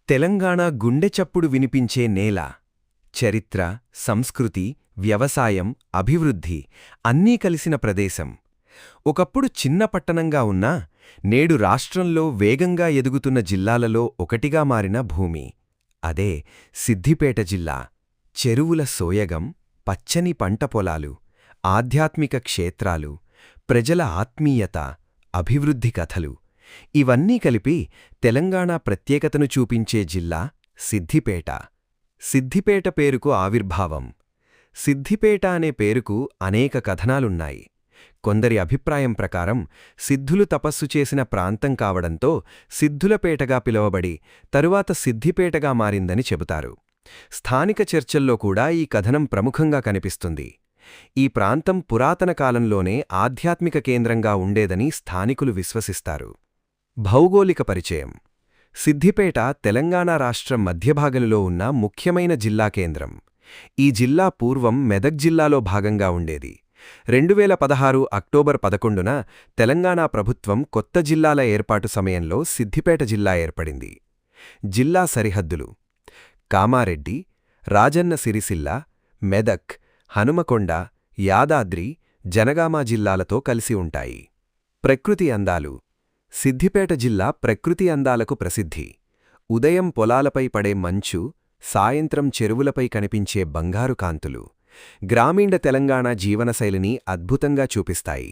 తెలంగాణ గుండె చప్పుడు వినిపించే నేల. చరిత్ర, సంస్కృతి, వ్యవసాయం, అభివృద్ధి అన్నీ కలిసిన ప్రదేశం. ఒకప్పుడు చిన్న పట్టణంగా ఉన్నా నేడు రాష్ట్రంలో వేగంగా ఎదుగుతున్న జిల్లాలలో ఒకటిగా మారిన భూమి. అదే సిద్దిపేట జిల్లా. చెరువుల సోయగం, పచ్చని పంట పొలాలు, ఆధ్యాత్మిక క్షేత్రాలు, ప్రజల ఆత్మీయత, అభివృద్ధి కథలు ఇవన్నీ కలిపి తెలంగాణ ప్రత్యేకతను చూపించే జిల్లా సిద్దిపేట. సిద్దిపేట పేరుకు ఆవిర్భావం. సిద్దిపేట అనే పేరుకు అనేక కథనాలున్నాయి. కొందరి అభిప్రాయం ప్రకారం సిద్ధులు తపస్సు చేసిన ప్రాంతం కావడంతో సిద్ధులపేటగా పిలువబడి తరువాత సిద్దిపేటగా మారిందని చెబుతారు. స్థానిక చర్చల్లో కూడా ఈ కథనం ప్రముఖంగా కనిపిస్తుంది. ఈ ప్రాంతం పురాతన కాలంలోనే ఆధ్యాత్మిక కేంద్రంగా ఉండేదని స్థానికులు విశ్వసిస్తారు. భౌగోళిక పరిచయం. సిద్దిపేట తెలంగాణ రాష్ట్రం మధ్యభాగంలో ఉన్న ముఖ్యమైన జిల్లా కేంద్రం. ఈ జిల్లా పూర్వం మెదక్ జిల్లాలో భాగంగా ఉండేది. 2016 అక్టోబర్ 11న తెలంగాణ ప్రభుత్వం కొత్త జిల్లాల ఏర్పాటు సమయంలో సిద్దిపేట జిల్లా ఏర్పడింది. జిల్లా సరిహద్దులు కామారెడ్డి, రాజన్న సిరిసిల్ల, మెదక్, హనుమకొండ, యాదాద్రి, జనగామ జిల్లాలతో కలిసి ఉంటాయి. ప్రకృతి అందాలు. సిద్దిపేట జిల్లా ప్రకృతి అందాలకు ప్రసిద్ధి. ఉదయం పొలాలపై పడే మంచు, సాయంత్రం చెరువులపై కనిపించే బంగారు కాంతులు గ్రామీణ తెలంగాణ జీవనశైలిని అద్భుతంగా చూపిస్తాయి.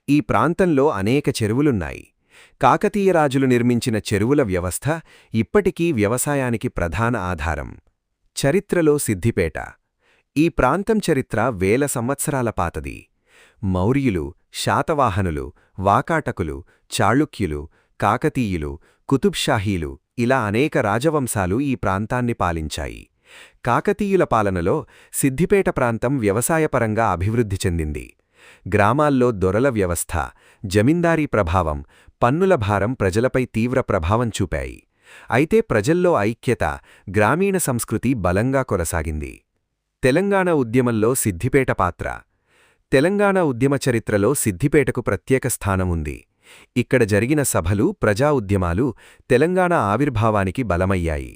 ఈ ప్రాంతంలో అనేక చెరువులున్నాయి. కాకతీయ రాజులు నిర్మించిన చెరువుల వ్యవస్థ ఇప్పటికీ వ్యవసాయానికి ప్రధాన ఆధారం. చరిత్రలో సిద్దిపేట. ఈ ప్రాంతం చరిత్ర వేల సంవత్సరాల పాతది. మౌర్యులు, శాతవాహనులు, వాకాటకులు, చాళుక్యులు, కాకతీయులు, కుతుబ్షాహీలు ఇలా అనేక రాజవంశాలు ఈ ప్రాంతాన్ని పాలించాయి. కాకతీయుల పాలనలో సిద్దిపేట ప్రాంతం వ్యవసాయపరంగా అభివృద్ధి చెందింది. గ్రామాల్లో దొరల వ్యవస్థ, జమీందారీ ప్రభావం, పన్నుల భారం ప్రజలపై తీవ్ర ప్రభావం చూపాయి. అయితే ప్రజల్లో ఐక్యత, గ్రామీణ సంస్కృతి బలంగా కొనసాగింది. తెలంగాణ ఉద్యమంలో సిద్దిపేట పాత్ర. తెలంగాణ ఉద్యమ చరిత్రలో సిద్దిపేటకు ప్రత్యేక స్థానం ఉంది. ఇక్కడ జరిగిన సభలు, ప్రజా ఉద్యమాలు తెలంగాణ ఆవిర్భావానికి బలమయ్యాయి.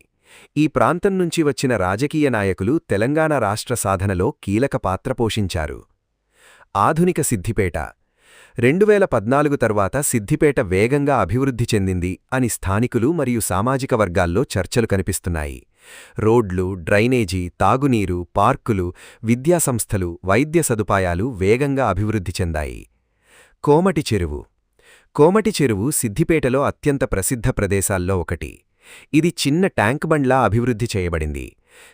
ఈ ప్రాంతం నుంచి వచ్చిన రాజకీయ నాయకులు తెలంగాణ రాష్ట్ర సాధనలో కీలక పాత్ర పోషించారు. ఆధునిక సిద్దిపేట. 2014 తర్వాత సిద్దిపేట వేగంగా అభివృద్ధి చెందింది అని స్థానికులు మరియు సామాజిక వర్గాల్లో చర్చలు కనిపిస్తున్నాయి. రోడ్లు, డ్రైనేజీ, తాగునీరు, పార్కులు, విద్యాసంస్థలు, వైద్య సదుపాయాలు వేగంగా అభివృద్ధి చెందాయి. కోమటి చెరువు. కోమటి చెరువు సిద్దిపేటలో అత్యంత ప్రసిద్ధ ప్రదేశాల్లో ఒకటి. ఇది చిన్న ట్యాంక్ బండ్లా అభివృద్ధి చేయబడింది.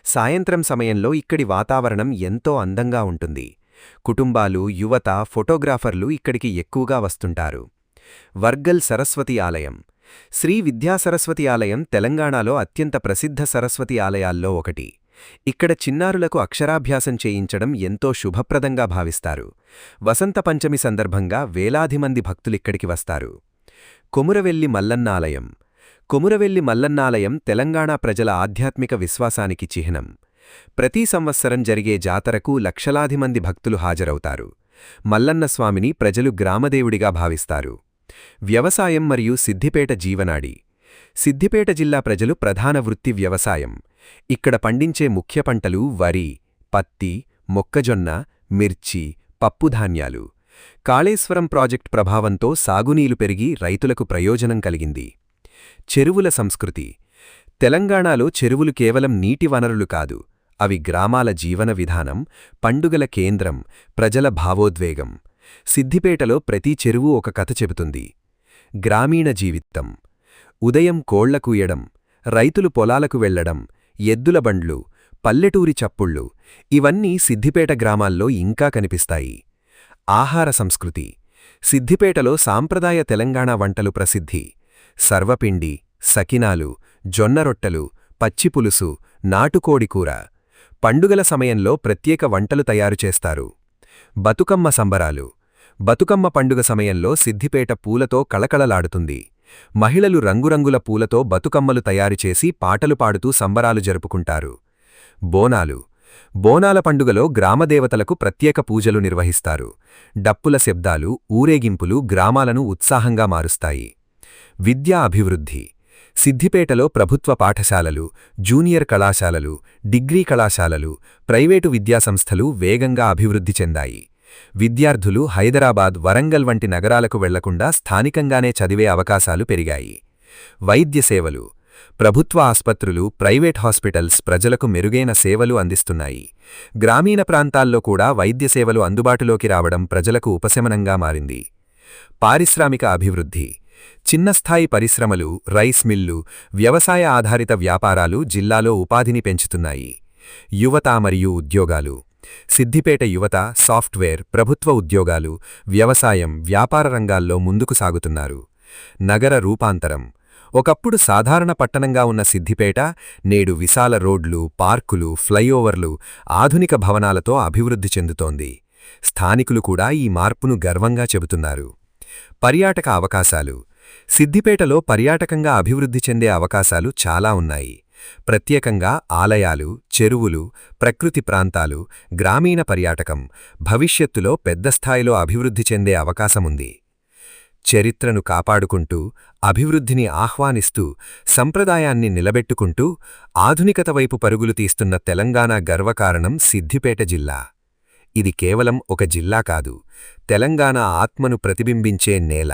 సాయంత్రం సమయంలో ఇక్కడి వాతావరణం ఎంతో అందంగా ఉంటుంది. కుటుంబాలు, యువత, ఫోటోగ్రాఫర్లు ఇక్కడికి ఎక్కువగా వస్తుంటారు. వర్గల్ సరస్వతి ఆలయం. శ్రీ విద్యాసరస్వతి ఆలయం తెలంగాణలో అత్యంత ప్రసిద్ధ సరస్వతి ఆలయాల్లో ఒకటి. ఇక్కడ చిన్నారులకు అక్షరాభ్యాసం చేయించడం ఎంతో శుభప్రదంగా భావిస్తారు. వసంత పంచమి సందర్భంగా వేలాది మంది భక్తులిక్కడికి వస్తారు. కొమురవెల్లి మల్లన్న ఆలయం. కొమురవెల్లి మల్లన్నాలయం తెలంగాణ ప్రజల ఆధ్యాత్మిక విశ్వాసానికి చిహ్నం. ప్రతి సంవత్సరం జరిగే జాతరకు లక్షలాది మంది భక్తులు హాజరవుతారు. మల్లన్నస్వామిని ప్రజలు గ్రామదేవుడిగా భావిస్తారు. వ్యవసాయం మరియు సిద్దిపేట జీవనాడి. సిద్దిపేట జిల్లా ప్రజలు ప్రధాన వృత్తి వ్యవసాయం. ఇక్కడ పండించే ముఖ్య పంటలు వరి, పత్తి, మొక్కజొన్న, మిర్చి, పప్పుధాన్యాలు. కాళేశ్వరం ప్రాజెక్ట్ ప్రభావంతో సాగునీలు పెరిగి రైతులకు ప్రయోజనం కలిగింది. చెరువుల సంస్కృతి. తెలంగాణలో చెరువులు కేవలం నీటి వనరులు కాదు, అవి గ్రామాల జీవన విధానం, పండుగల కేంద్రం, ప్రజల భావోద్వేగం. సిద్దిపేటలో ప్రతి చెరువు ఒక కథ చెబుతుంది. గ్రామీణ జీవితం. ఉదయం కోళ్ల కూయడం, రైతులు పొలాలకు వెళ్లడం, ఎద్దుల బండ్లు, పల్లెటూరి చప్పుళ్ళు ఇవన్నీ సిద్దిపేట గ్రామాల్లో ఇంకా కనిపిస్తాయి. ఆహార సంస్కృతి. సిద్దిపేటలో సాంప్రదాయ తెలంగాణ వంటలు ప్రసిద్ధి. సర్వపిండి, సకినాలు, జొన్నరొట్టెలు, పచ్చిపులుసు, నాటుకోడికూర. పండుగల సమయంలో ప్రత్యేక వంటలు తయారుచేస్తారు. బతుకమ్మ సంబరాలు. బతుకమ్మ పండుగ సమయంలో సిద్దిపేట పూలతో కళకళలాడుతుంది. మహిళలు రంగురంగుల పూలతో బతుకమ్మలు తయారుచేసి పాటలు పాడుతూ సంబరాలు జరుపుకుంటారు. బోనాలు. బోనాల పండుగలో గ్రామదేవతలకు ప్రత్యేక పూజలు నిర్వహిస్తారు. డప్పుల శబ్దాలు, ఊరేగింపులు గ్రామాలను ఉత్సాహంగా మారుస్తాయి. విద్యా అభివృద్ధి. సిద్దిపేటలో ప్రభుత్వ పాఠశాలలు, జూనియర్ కళాశాలలు, డిగ్రీ కళాశాలలు, ప్రైవేటు విద్యాసంస్థలు వేగంగా అభివృద్ధి చెందాయి. విద్యార్థులు హైదరాబాద్, వరంగల్ వంటి నగరాలకు వెళ్లకుండా స్థానికంగానే చదివే అవకాశాలు పెరిగాయి. వైద్య సేవలు. ప్రభుత్వ ఆస్పత్రులు, ప్రైవేట్ హాస్పిటల్స్ ప్రజలకు మెరుగైన సేవలు అందిస్తున్నాయి. గ్రామీణ ప్రాంతాల్లో కూడా వైద్య సేవలు అందుబాటులోకి రావడం ప్రజలకు ఉపశమనంగా మారింది. పారిశ్రామిక అభివృద్ధి. చిన్నస్థాయి పరిశ్రమలు, రైస్ మిల్లు, వ్యవసాయ ఆధారిత వ్యాపారాలు జిల్లాలో ఉపాధిని పెంచుతున్నాయి. యువత మరియు ఉద్యోగాలు. సిద్దిపేట యువత సాఫ్ట్వేర్, ప్రభుత్వ ఉద్యోగాలు, వ్యవసాయం, వ్యాపార రంగాల్లో ముందుకు సాగుతున్నారు. నగర రూపాంతరం. ఒకప్పుడు సాధారణ పట్టణంగా ఉన్న సిద్దిపేట నేడు విశాల రోడ్లు, పార్కులు, ఫ్లైఓవర్లు, ఆధునిక భవనాలతో అభివృద్ధి చెందుతోంది. స్థానికులు కూడా ఈ మార్పును గర్వంగా చెబుతున్నారు. పర్యాటక అవకాశాలు. సిద్దిపేటలో పర్యాటకంగా అభివృద్ధి చెందే అవకాశాలు చాలా ఉన్నాయి. ప్రత్యేకంగా ఆలయాలు, చెరువులు, ప్రకృతి ప్రాంతాలు, గ్రామీణ పర్యాటకం భవిష్యత్తులో పెద్ద స్థాయిలో అభివృద్ధి చెందే అవకాశముంది. చరిత్రను కాపాడుకుంటూ, అభివృద్ధిని ఆహ్వానిస్తూ, సంప్రదాయాన్ని నిలబెట్టుకుంటూ ఆధునికత వైపు పరుగులు తీస్తున్న తెలంగాణ గర్వకారణం సిద్దిపేట జిల్లా. ఇది కేవలం ఒక జిల్లా కాదు, తెలంగాణ ఆత్మను ప్రతిబింబించే నేల.